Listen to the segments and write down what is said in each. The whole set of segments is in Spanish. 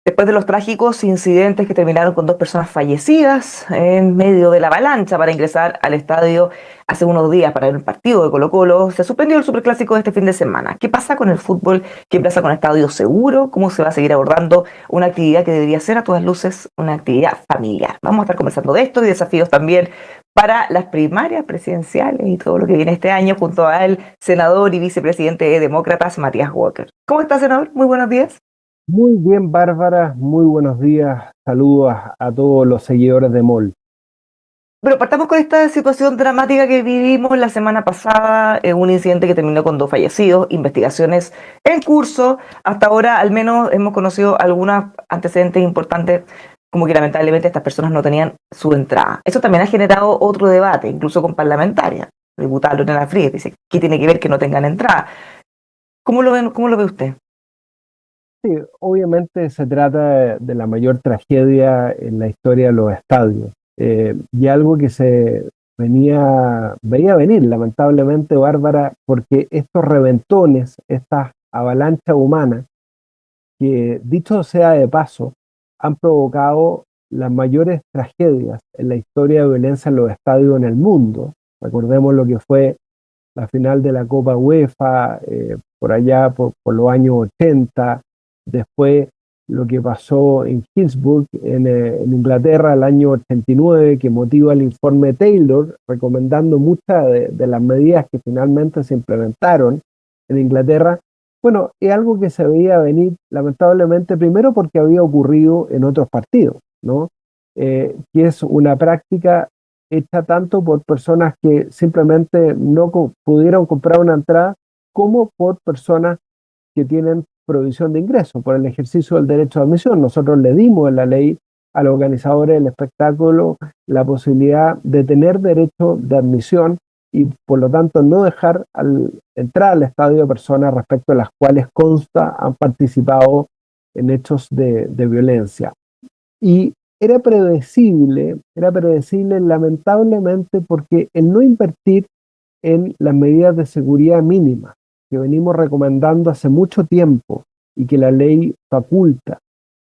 Después de los trágicos incidentes que terminaron con dos personas fallecidas en medio de la avalancha para ingresar al estadio hace unos días para ver un partido de Colo-Colo, se suspendió el Superclásico de este fin de semana. ¿Qué pasa con el fútbol? ¿Qué pasa con el estadio seguro? ¿Cómo se va a seguir abordando una actividad que debería ser a todas luces una actividad familiar? Vamos a estar conversando de esto y desafíos también para las primarias presidenciales y todo lo que viene este año junto al senador y vicepresidente de Demócratas, Matías Walker. ¿Cómo está, senador? Muy buenos días. Muy bien, Bárbara, muy buenos días. Saludos a todos los seguidores de MOL. Pero partamos con esta situación dramática que vivimos la semana pasada, un incidente que terminó con dos fallecidos, investigaciones en curso. Hasta ahora al menos hemos conocido algunos antecedentes importantes, como que lamentablemente estas personas no tenían su entrada. Eso también ha generado otro debate, incluso con parlamentarias. La diputada Lorena Frías dice, ¿qué tiene que ver que no tengan entrada? ¿Cómo lo ve usted? Sí, obviamente se trata de la mayor tragedia en la historia de los estadios. Y algo que veía venir, lamentablemente, Bárbara, porque estos reventones, estas avalanchas humanas, que dicho sea de paso, han provocado las mayores tragedias en la historia de violencia en los estadios en el mundo. Recordemos lo que fue la final de la Copa UEFA, por allá por los años 80, después lo que pasó en Hillsborough, en Inglaterra, el año 89, que motiva el informe Taylor, recomendando muchas de las medidas que finalmente se implementaron en Inglaterra. Bueno, es algo que se veía venir, lamentablemente, primero porque había ocurrido en otros partidos, ¿no? Que es una práctica hecha tanto por personas que simplemente no pudieron comprar una entrada, como por personas que tienen provisión de ingresos por el ejercicio del derecho de admisión. Nosotros le dimos en la ley a los organizadores del espectáculo la posibilidad de tener derecho de admisión y por lo tanto no dejar entrar al estadio a personas respecto a las cuales consta han participado en hechos de violencia. Y era predecible lamentablemente porque el no invertir en las medidas de seguridad mínimas que venimos recomendando hace mucho tiempo y que la ley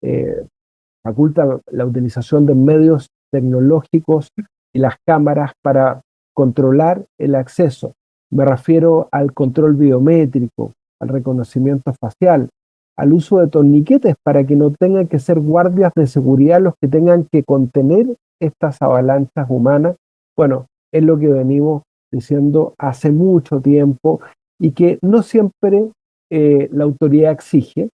eh, faculta la utilización de medios tecnológicos y las cámaras para controlar el acceso. Me refiero al control biométrico, al reconocimiento facial, al uso de torniquetes para que no tengan que ser guardias de seguridad los que tengan que contener estas avalanchas humanas. Bueno, es lo que venimos diciendo hace mucho tiempo y que no siempre la autoridad exige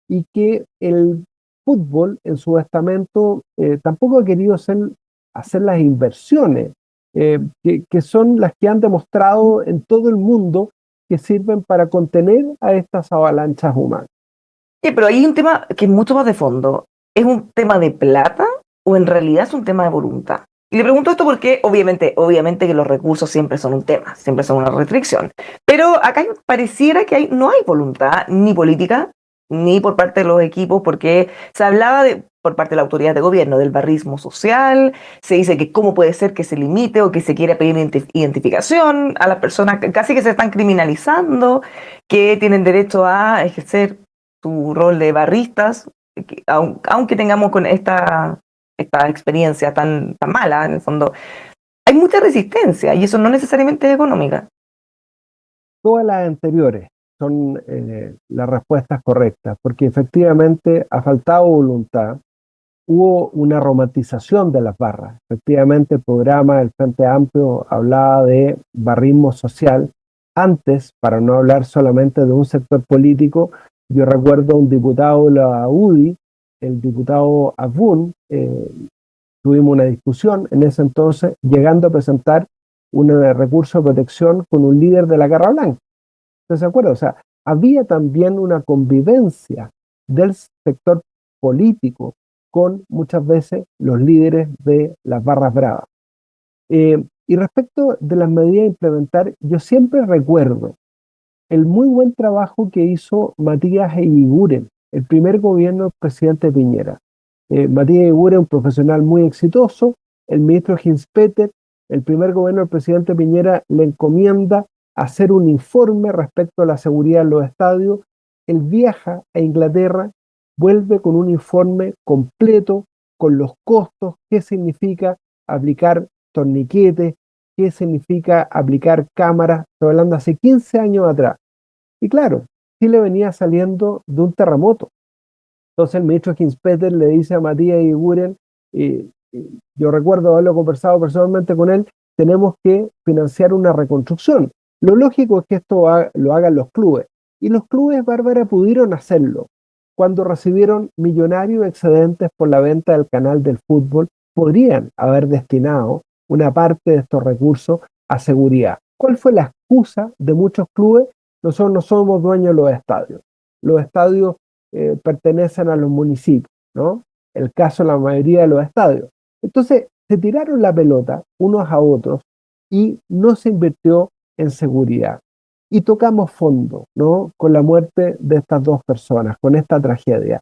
y que el fútbol en su estamento tampoco ha querido hacer las inversiones que son las que han demostrado en todo el mundo que sirven para contener a estas avalanchas humanas. Sí, pero hay un tema que es mucho más de fondo. ¿Es un tema de plata o en realidad es un tema de voluntad? Y le pregunto esto porque obviamente que los recursos siempre son un tema, siempre son una restricción. Pero acá pareciera que no hay voluntad ni política ni por parte de los equipos, porque se hablaba por parte de la autoridad de gobierno del barrismo social, se dice que cómo puede ser que se limite o que se quiera pedir identificación a las personas, casi que se están criminalizando, que tienen derecho a ejercer su rol de barristas, aunque tengamos con esta experiencia tan mala, en el fondo, hay mucha resistencia y eso no necesariamente es económica. Todas las anteriores son las respuestas correctas, porque efectivamente ha faltado voluntad. Hubo una romantización de las barras. Efectivamente, el programa del Frente Amplio hablaba de barrismo social. Antes, para no hablar solamente de un sector político, yo recuerdo a un diputado de la UDI, el diputado Abun, tuvimos una discusión en ese entonces, llegando a presentar un recurso de protección con un líder de la Garra Blanca. ¿Estás de acuerdo? O sea, había también una convivencia del sector político con muchas veces los líderes de las barras bravas. Y respecto de las medidas a implementar, yo siempre recuerdo el muy buen trabajo que hizo Matías Eguiguren, el primer gobierno del presidente Piñera. Matías Eguiguren, un profesional muy exitoso, el ministro Hinspeter, el primer gobierno del presidente Piñera le encomienda hacer un informe respecto a la seguridad en los estadios. Él viaja a Inglaterra vuelve con un informe completo, con los costos, qué significa aplicar torniquetes, qué significa aplicar cámaras, estoy hablando hace 15 años atrás. Y claro, Chile venía saliendo de un terremoto. Entonces el ministro Kinspeter le dice a Matías Iguren, yo recuerdo haberlo conversado personalmente con él, tenemos que financiar una reconstrucción. Lo lógico es que esto lo hagan los clubes. Y los clubes, Bárbara, pudieron hacerlo. Cuando recibieron millonarios excedentes por la venta del canal del fútbol, podrían haber destinado una parte de estos recursos a seguridad. ¿Cuál fue la excusa de muchos clubes? Nosotros no somos dueños de los estadios. Los estadios pertenecen a los municipios, ¿no? El caso de la mayoría de los estadios. Entonces, se tiraron la pelota unos a otros y no se invirtió en seguridad. Y tocamos fondo, ¿no? Con la muerte de estas dos personas, con esta tragedia.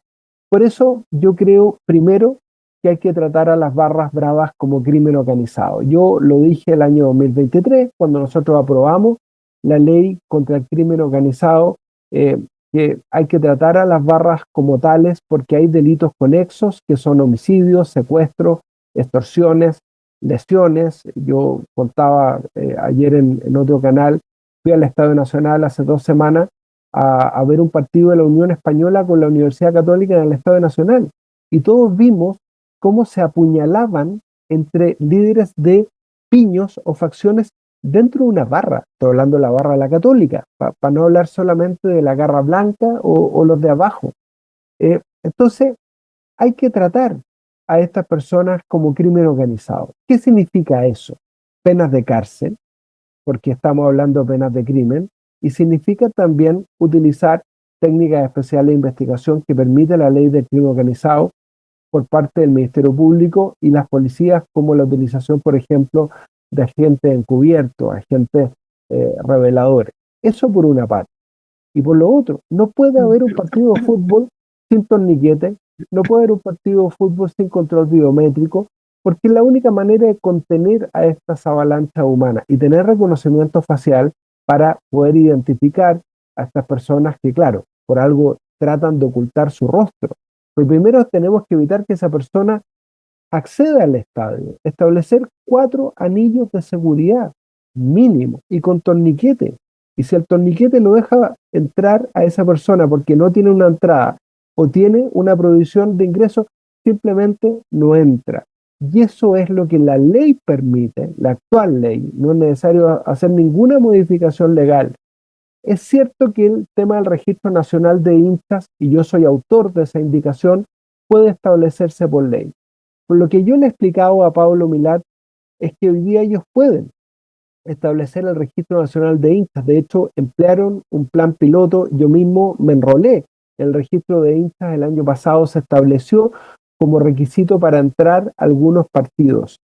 Por eso yo creo, primero, que hay que tratar a las barras bravas como crimen organizado. Yo lo dije el año 2023, cuando nosotros aprobamos la ley contra el crimen organizado, que hay que tratar a las barras como tales porque hay delitos conexos que son homicidios, secuestros, extorsiones, lesiones. Yo contaba ayer en otro canal, fui al Estadio Nacional hace 2 semanas a ver un partido de la Unión Española con la Universidad Católica en el Estadio Nacional y todos vimos cómo se apuñalaban entre líderes de piños o facciones dentro de una barra. Estoy hablando de la barra de la Católica, para no hablar solamente de la garra blanca o los de abajo. Entonces, hay que tratar a estas personas como crimen organizado. ¿Qué significa eso? Penas de cárcel, porque estamos hablando de penas de crimen, y significa también utilizar técnicas especiales de investigación que permite la ley del crimen organizado por parte del Ministerio Público y las policías, como la utilización, por ejemplo, de agentes encubiertos, agentes reveladores. Eso por una parte. Y por lo otro, no puede haber un partido de fútbol sin torniquete, no puede haber un partido de fútbol sin control biométrico, porque es la única manera de contener a estas avalanchas humanas y tener reconocimiento facial para poder identificar a estas personas que, claro, por algo tratan de ocultar su rostro. Pero primero tenemos que evitar que esa persona acceda al estadio, establecer 4 anillos de seguridad mínimo y con torniquete. Y si el torniquete no deja entrar a esa persona porque no tiene una entrada o tiene una prohibición de ingreso, simplemente no entra. Y eso es lo que la ley permite, la actual ley. No es necesario hacer ninguna modificación legal. Es cierto que el tema del Registro Nacional de Hinchas, y yo soy autor de esa indicación, puede establecerse por ley. Por lo que yo le he explicado a Pablo Milat es que hoy día ellos pueden establecer el Registro Nacional de Hinchas. De hecho, emplearon un plan piloto. Yo mismo me enrolé en el registro de hinchas. El año pasado se estableció como requisito para entrar a algunos partidos.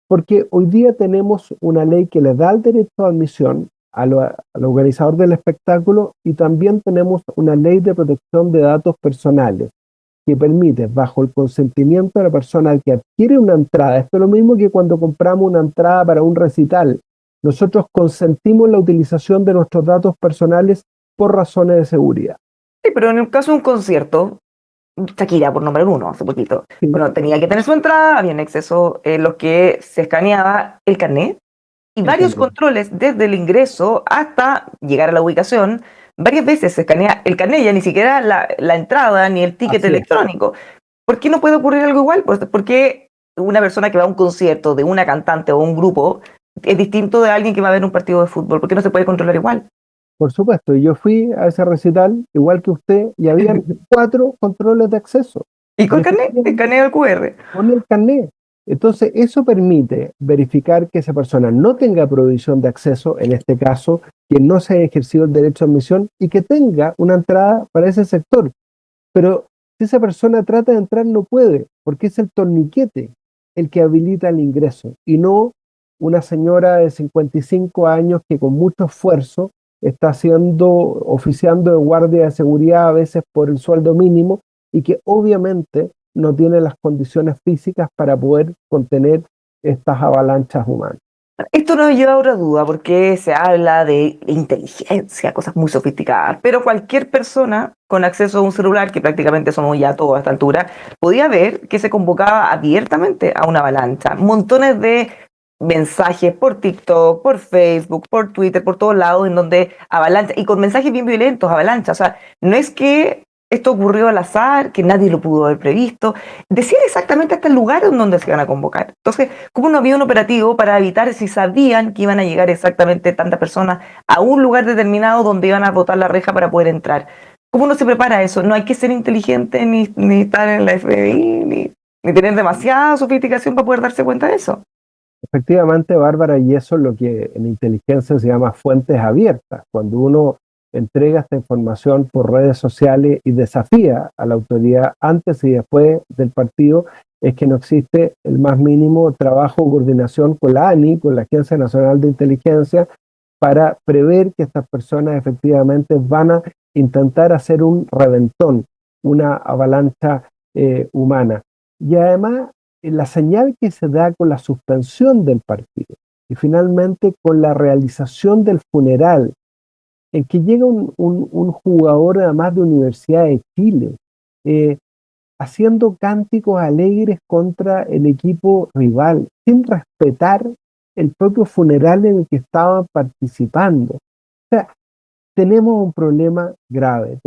Porque hoy día tenemos una ley que le da el derecho de admisión al organizador del espectáculo y también tenemos una ley de protección de datos personales que permite, bajo el consentimiento de la persona que adquiere una entrada, esto es lo mismo que cuando compramos una entrada para un recital, nosotros consentimos la utilización de nuestros datos personales por razones de seguridad. Sí, pero en el caso de un concierto, Shakira, por nombrar uno, hace poquito, Sí. bueno, tenía que tener su entrada, había en exceso en los que se escaneaba el carnet y varios controles desde el ingreso hasta llegar a la ubicación. Varias veces se escanea el carnet, ya ni siquiera la entrada ni el ticket Así es. electrónico. ¿Por qué no puede ocurrir algo igual? Pues, ¿por qué una persona que va a un concierto de una cantante o un grupo es distinto de alguien que va a ver un partido de fútbol? ¿Por qué no se puede controlar igual? Por supuesto, yo fui a ese recital, igual que usted, y había 4 controles de acceso. Y con el carnet, escaneo el QR. Con el carnet. Entonces, eso permite verificar que esa persona no tenga prohibición de acceso, en este caso, que no se haya ejercido el derecho de admisión y que tenga una entrada para ese sector. Pero si esa persona trata de entrar, no puede, porque es el torniquete el que habilita el ingreso y no una señora de 55 años que con mucho esfuerzo está oficiando de guardia de seguridad a veces por el sueldo mínimo y que obviamente no tiene las condiciones físicas para poder contener estas avalanchas humanas. Esto nos lleva a otra duda, porque se habla de inteligencia, cosas muy sofisticadas, pero cualquier persona con acceso a un celular, que prácticamente somos ya todos a esta altura, podía ver que se convocaba abiertamente a una avalancha. Montones de mensajes por TikTok, por Facebook, por Twitter, por todos lados, en donde avalancha, y con mensajes bien violentos, avalancha. O sea, no es que esto ocurrió al azar, que nadie lo pudo haber previsto. Decían exactamente hasta el lugar en donde se iban a convocar. Entonces, ¿cómo no había un operativo para evitar si sabían que iban a llegar exactamente tantas personas a un lugar determinado donde iban a botar la reja para poder entrar? ¿Cómo no se prepara eso? No hay que ser inteligente ni estar en la FBI, ni tener demasiada sofisticación para poder darse cuenta de eso. Efectivamente, Bárbara, y eso es lo que en inteligencia se llama fuentes abiertas. Cuando uno entrega esta información por redes sociales y desafía a la autoridad antes y después del partido, es que no existe el más mínimo trabajo o coordinación con la ANI, con la Agencia Nacional de Inteligencia, para prever que estas personas efectivamente van a intentar hacer un reventón, una avalancha humana. Y además, la señal que se da con la suspensión del partido y finalmente con la realización del funeral, en que llega un jugador además de Universidad de Chile, eh, haciendo cánticos alegres contra el equipo rival, sin respetar el propio funeral en el que estaban participando. O sea, tenemos un problema grave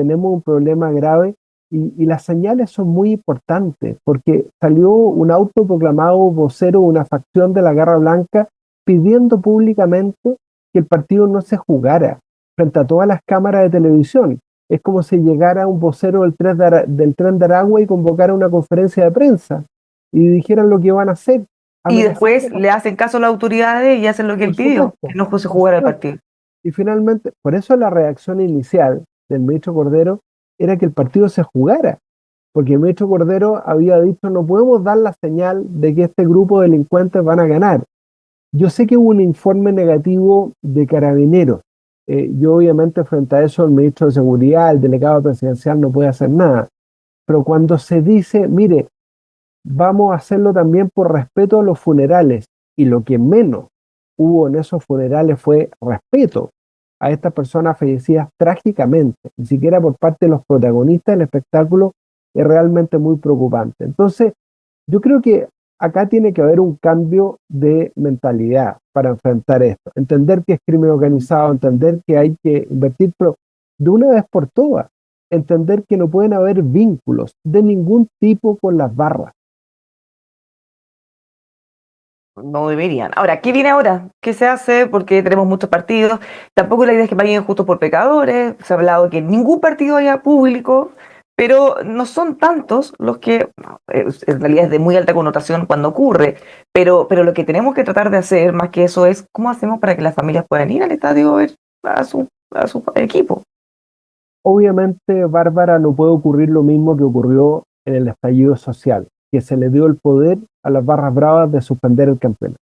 y las señales son muy importantes porque salió un autoproclamado vocero de una facción de la Guerra Blanca pidiendo públicamente que el partido no se jugara frente a todas las cámaras de televisión. Es como si llegara un vocero del Tren de Aragua y convocara una conferencia de prensa y dijeran lo que van a hacer, Y amenazar después le hacen caso a las autoridades y hacen lo que él por pidió, que supuesto, no se por jugara el supuesto. partido. Y finalmente, por eso la reacción inicial del ministro Cordero era que el partido se jugara, porque el ministro Cordero había dicho no podemos dar la señal de que este grupo de delincuentes van a ganar. Yo sé que hubo un informe negativo de Carabineros. Yo obviamente frente a eso el ministro de Seguridad, el delegado presidencial no puede hacer nada. Pero cuando se dice, mire, vamos a hacerlo también por respeto a los funerales, y lo que menos hubo en esos funerales fue respeto a estas personas fallecidas trágicamente, ni siquiera por parte de los protagonistas del espectáculo, es realmente muy preocupante. Entonces, yo creo que acá tiene que haber un cambio de mentalidad para enfrentar esto, entender que es crimen organizado, entender que hay que invertir, pero de una vez por todas, entender que no pueden haber vínculos de ningún tipo con las barras. No deberían. Ahora, ¿qué viene ahora? ¿Qué se hace? Porque tenemos muchos partidos. Tampoco la idea es que paguen justos por pecadores. Se ha hablado de que ningún partido haya público, pero no son tantos los que, no, en realidad es de muy alta connotación cuando ocurre. Pero lo que tenemos que tratar de hacer, más que eso, es cómo hacemos para que las familias puedan ir al estadio a ver a su equipo. Obviamente, Bárbara, no puede ocurrir lo mismo que ocurrió en el estallido social, que se le dio el poder a las barras bravas de suspender el campeonato.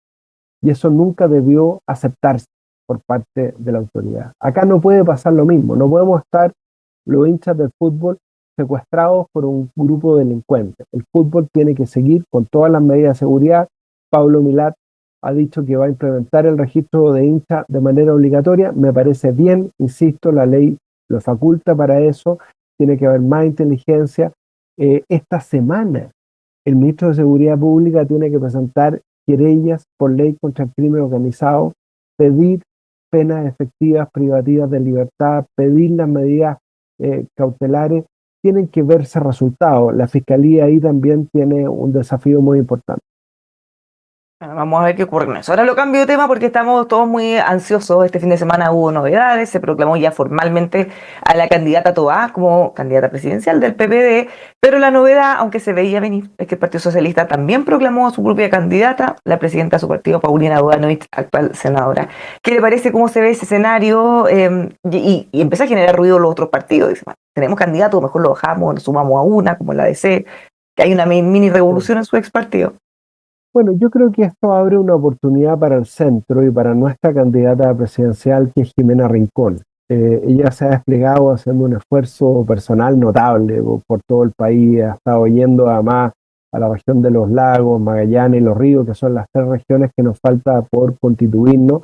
Y eso nunca debió aceptarse por parte de la autoridad. Acá no puede pasar lo mismo, no podemos estar los hinchas del fútbol secuestrados por un grupo de delincuentes. El fútbol tiene que seguir con todas las medidas de seguridad. Pablo Milat ha dicho que va a implementar el registro de hinchas de manera obligatoria. Me parece bien, insisto, la ley lo faculta para eso, tiene que haber más inteligencia. Esta semana el ministro de Seguridad Pública tiene que presentar querellas por ley contra el crimen organizado, pedir penas efectivas privativas de libertad, pedir las medidas cautelares, tienen que verse resultados. La Fiscalía ahí también tiene un desafío muy importante. Bueno, vamos a ver qué ocurre con eso. Ahora lo cambio de tema porque estamos todos muy ansiosos. Este fin de semana hubo novedades. Se proclamó ya formalmente a la candidata Toá como candidata presidencial del PPD. Pero la novedad, aunque se veía venir, es que el Partido Socialista también proclamó a su propia candidata, la presidenta de su partido, Paulina Bodanovich, actual senadora. ¿Qué le parece cómo se ve ese escenario? Y empezó a generar ruido los otros partidos. Dice, "Bueno, tenemos candidatos, mejor lo bajamos, nos sumamos a una, como la DC, que hay una mini revolución en su ex partido". Bueno, yo creo que esto abre una oportunidad para el centro y para nuestra candidata presidencial, que es Jimena Rincón. Ella se ha desplegado haciendo un esfuerzo personal notable por todo el país, ha estado yendo además a la región de los lagos, Magallanes y los ríos, que son las tres regiones que nos falta por constituirnos.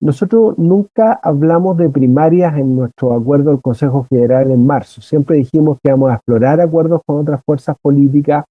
Nosotros nunca hablamos de primarias en nuestro acuerdo del Consejo Federal en marzo. Siempre dijimos que íbamos a explorar acuerdos con otras fuerzas políticas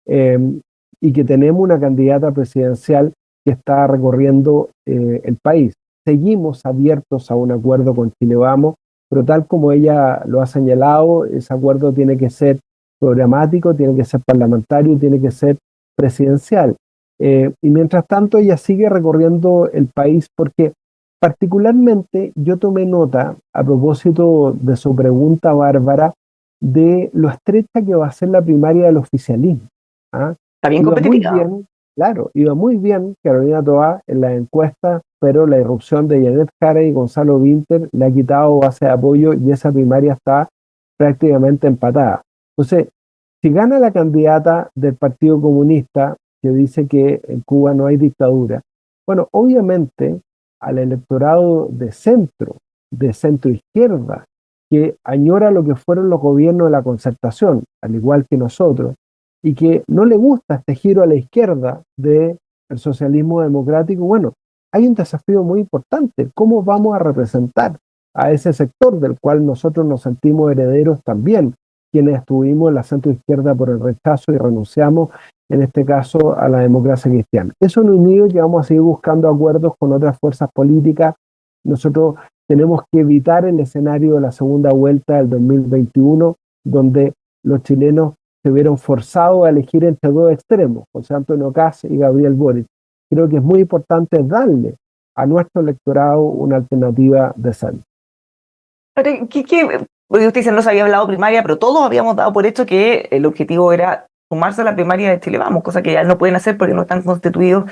eh, y que tenemos una candidata presidencial que está recorriendo el país. Seguimos abiertos a un acuerdo con Chile Vamos, pero tal como ella lo ha señalado, ese acuerdo tiene que ser programático, tiene que ser parlamentario, tiene que ser presidencial. Y mientras tanto ella sigue recorriendo el país porque particularmente yo tomé nota, a propósito de su pregunta, Bárbara, de lo estrecha que va a ser la primaria del oficialismo. ¿Ah? Está bien Iba muy competitiva. bien, claro, iba muy bien Carolina Toá en las encuestas, pero la irrupción de Janet Jara y Gonzalo Vinter le ha quitado base de apoyo y esa primaria está prácticamente empatada. Entonces, si gana la candidata del Partido Comunista, que dice que en Cuba no hay dictadura, bueno, obviamente al electorado de centro izquierda, que añora lo que fueron los gobiernos de la concertación, al igual que nosotros, y que no le gusta este giro a la izquierda del socialismo democrático, bueno, hay un desafío muy importante. ¿Cómo vamos a representar a ese sector del cual nosotros nos sentimos herederos también, quienes estuvimos en la centro izquierda por el rechazo y renunciamos, en este caso, a la democracia cristiana? Eso no unido que vamos a seguir buscando acuerdos con otras fuerzas políticas. Nosotros tenemos que evitar el escenario de la segunda vuelta del 2021, donde los chilenos se vieron forzados a elegir entre dos extremos, José Antonio Kast y Gabriel Boric. Creo que es muy importante darle a nuestro electorado una alternativa decente. Porque usted dice no se había hablado primaria, pero todos habíamos dado por hecho que el objetivo era sumarse a la primaria de Chile Vamos, cosa que ya no pueden hacer porque no están constituidos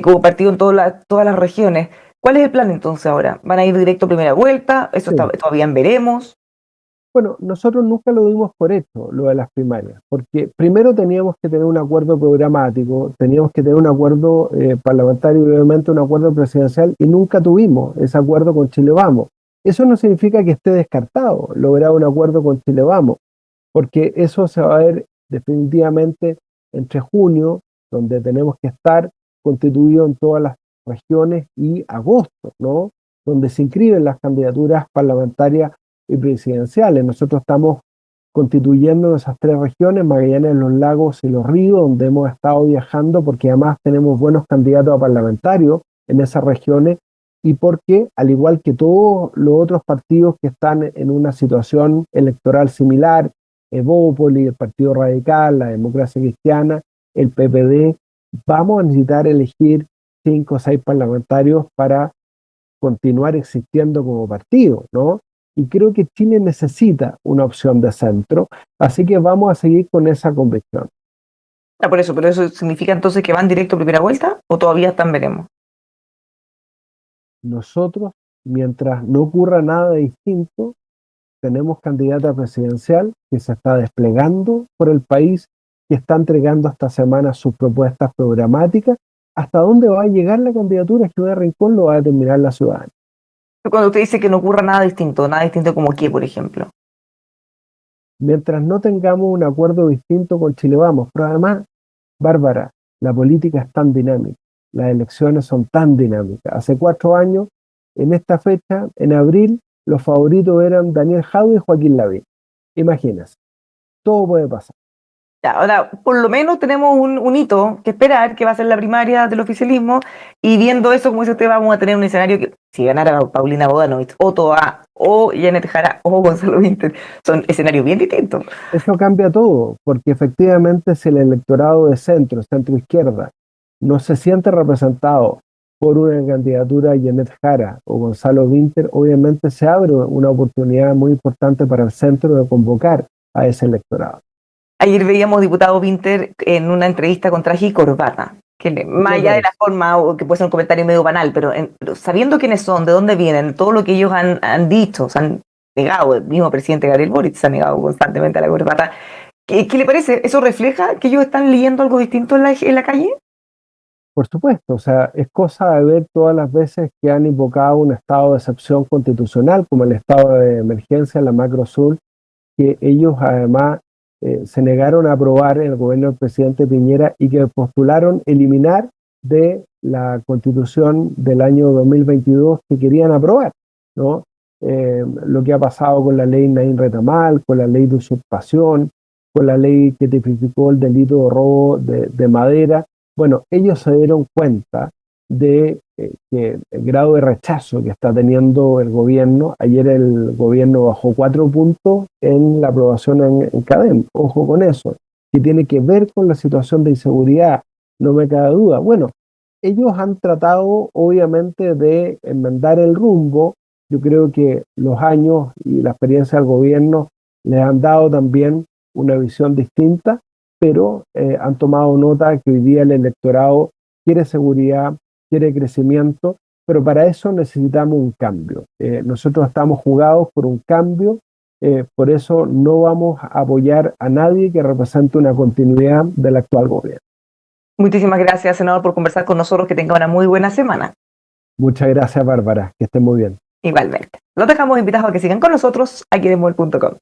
como partido en todas las regiones. ¿Cuál es el plan entonces ahora? ¿Van a ir directo a primera vuelta? Eso Sí. todavía en veremos. Bueno, nosotros nunca lo dimos por hecho, lo de las primarias, porque primero teníamos que tener un acuerdo programático, teníamos que tener un acuerdo parlamentario y obviamente un acuerdo presidencial, y nunca tuvimos ese acuerdo con Chile Vamos. Eso no significa que esté descartado lograr un acuerdo con Chile Vamos, porque eso se va a ver definitivamente entre junio, donde tenemos que estar constituidos en todas las regiones, y agosto, ¿no? Donde se inscriben las candidaturas parlamentarias y presidenciales. Nosotros estamos constituyendo esas tres regiones, Magallanes, los lagos y los ríos, donde hemos estado viajando porque además tenemos buenos candidatos a parlamentarios en esas regiones, y porque, al igual que todos los otros partidos que están en una situación electoral similar, Evópoli, el Partido Radical, la Democracia Cristiana, el PPD, vamos a necesitar elegir 5 o 6 parlamentarios para continuar existiendo como partido, ¿no? Y creo que Chile necesita una opción de centro, así que vamos a seguir con esa convicción. Por eso, pero eso significa entonces que van directo a primera vuelta o todavía están veremos. Nosotros, mientras no ocurra nada distinto, tenemos candidata presidencial que se está desplegando por el país, que está entregando esta semana sus propuestas programáticas. ¿Hasta dónde va a llegar la candidatura? Que de Rincón lo va a determinar la ciudadanía. Cuando usted dice que no ocurra nada distinto como qué, por ejemplo. Mientras no tengamos un acuerdo distinto con Chile Vamos, pero además, Bárbara, la política es tan dinámica, las elecciones son tan dinámicas. Hace 4 años, en esta fecha, en abril, los favoritos eran Daniel Jadue y Joaquín Lavín. Imagínense, todo puede pasar. Ya, ahora, por lo menos tenemos un hito que esperar, que va a ser la primaria del oficialismo, y viendo eso, como dice usted, vamos a tener un escenario que, si ganara Paulina Bodanovich, o Toa, o Janet Jara, o Gonzalo Vinter, son escenarios bien distintos. Eso cambia todo, porque efectivamente si el electorado de centro, centro-izquierda, no se siente representado por una candidatura de Janet Jara o Gonzalo Vinter, obviamente se abre una oportunidad muy importante para el centro de convocar a ese electorado. Ayer veíamos diputado Vinter en una entrevista con traje y corbata, que más allá de la forma, o que puede ser un comentario medio banal, pero sabiendo quiénes son, de dónde vienen, todo lo que ellos han dicho, se han negado, el mismo presidente Gabriel Boric se ha negado constantemente a la corbata. ¿Qué le parece? ¿Eso refleja que ellos están leyendo algo distinto en la calle? Por supuesto, o sea, es cosa de ver todas las veces que han invocado un estado de excepción constitucional, como el estado de emergencia en la macro sur, que ellos además se negaron a aprobar en el gobierno del presidente Piñera y que postularon eliminar de la Constitución del año 2022 que querían aprobar, ¿no? Lo que ha pasado con la ley Naín Retamal, con la ley de usurpación, con la ley que tipificó el delito de robo de madera. Bueno, ellos se dieron cuenta de que el grado de rechazo que está teniendo el gobierno. Ayer el gobierno bajó 4 puntos en la aprobación en CADEM. Ojo con eso, que tiene que ver con la situación de inseguridad, no me cabe duda. Bueno, ellos han tratado obviamente de enmendar el rumbo. Yo creo que los años y la experiencia del gobierno les han dado también una visión distinta, pero han tomado nota que hoy día el electorado quiere seguridad, quiere crecimiento, pero para eso necesitamos un cambio. Nosotros estamos jugados por un cambio, por eso no vamos a apoyar a nadie que represente una continuidad del actual gobierno. Muchísimas gracias, senador, por conversar con nosotros. Que tenga una muy buena semana. Muchas gracias, Bárbara. Que estén muy bien. Igualmente. Los dejamos invitados a que sigan con nosotros aquí en Moel.com.